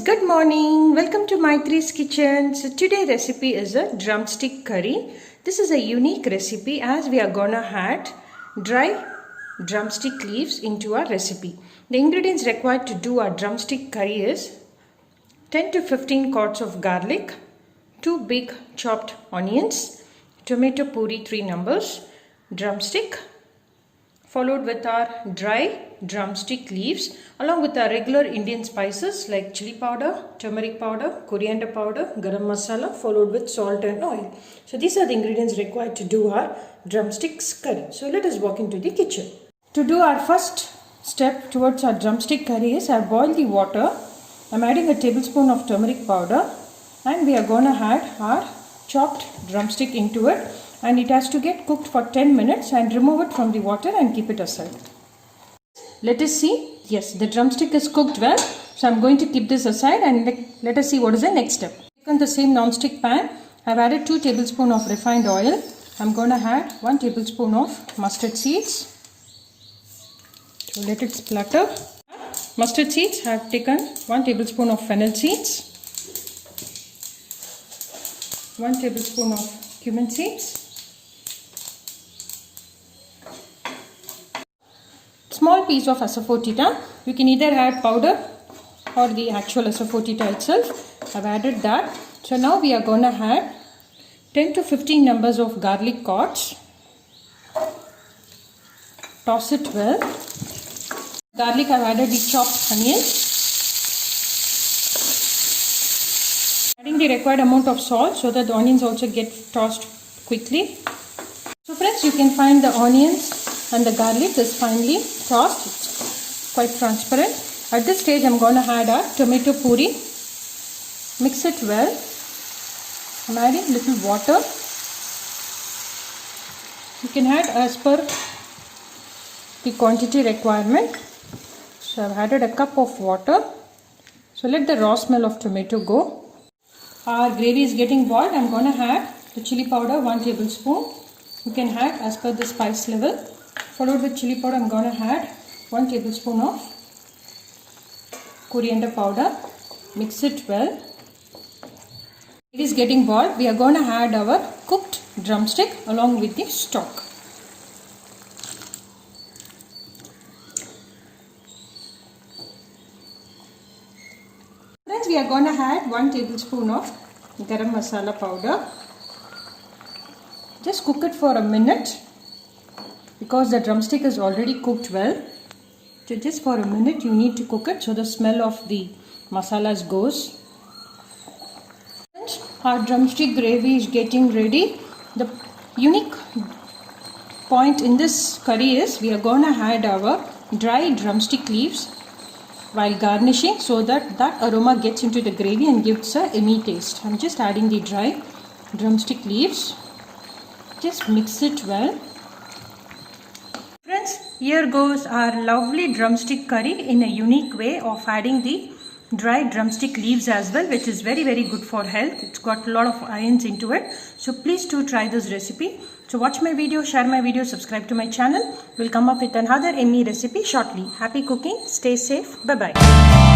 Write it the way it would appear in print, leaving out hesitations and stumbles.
Good morning. Welcome to Mytre's kitchen. So today recipe is a drumstick curry. This is a unique recipe as we are gonna add dry drumstick leaves into our recipe. The ingredients required to do our drumstick curry is 10 to 15 cloves of garlic, 2 big chopped onions, tomato puree 3 numbers, drumstick, followed with our dry drumstick leaves along with our regular Indian spices like chili powder, turmeric powder, coriander powder, garam masala, followed with salt and oil. So these are the ingredients required to do our drumsticks curry. So let us walk into the kitchen. To do our first step towards our drumstick curry is I boil the water. I'm adding a tablespoon of turmeric powder and we are going to add our chopped drumstick into it, and it has to get cooked for 10 minutes and remove it from the water and keep it aside. Let us see. Yes, the drumstick is cooked well. So I'm going to keep this aside and let us see what is the next step. In the same non-stick pan, I've added 2 tablespoons of refined oil. I'm going to add 1 tablespoon of mustard seeds. So let it splutter. Mustard seeds, I have taken 1 tablespoon of fennel seeds, 1 tablespoon of cumin seeds, small piece of asafoetida. You can either add powder or the actual asafoetida itself. I've added that. So now we are going to add 10 to 15 numbers of garlic cloves. Toss it well. Garlic, I've added the chopped onions. Adding the required amount of salt so that the onions also get tossed quickly. So friends, you can find the onions and the garlic is finely tossed. It's quite transparent. At this stage, I'm going to add our tomato puree. Mix it well. I'm adding little water. You can add as per the quantity requirement. So I've added a cup of water. So let the raw smell of tomato go. Our gravy is getting boiled. I'm going to add the chili powder 1 tablespoon. You can add as per the spice level. Followed with chili powder, I'm going to add 1 tablespoon of coriander powder. Mix it well. It is getting boiled. We are going to add our cooked drumstick along with the stock. Friends, we are going to add 1 tablespoon of garam masala powder. Just cook it for a minute because the drumstick is already cooked well. So just for a minute you need to cook it so the smell of the masalas goes. Our drumstick gravy is getting ready. The unique point in this curry is we are going to add our dry drumstick leaves while garnishing so that that aroma gets into the gravy and gives a yummy taste. I'm just adding the dry drumstick leaves. Just mix it well. Friends, here goes our lovely drumstick curry in a unique way of adding the dry drumstick leaves as well, which is very good for health. It's got a lot of ions into it. So please do try this recipe. So watch my video, share my video, subscribe to my channel. We'll come up with another yummy recipe shortly. Happy cooking. Stay safe. Bye-bye.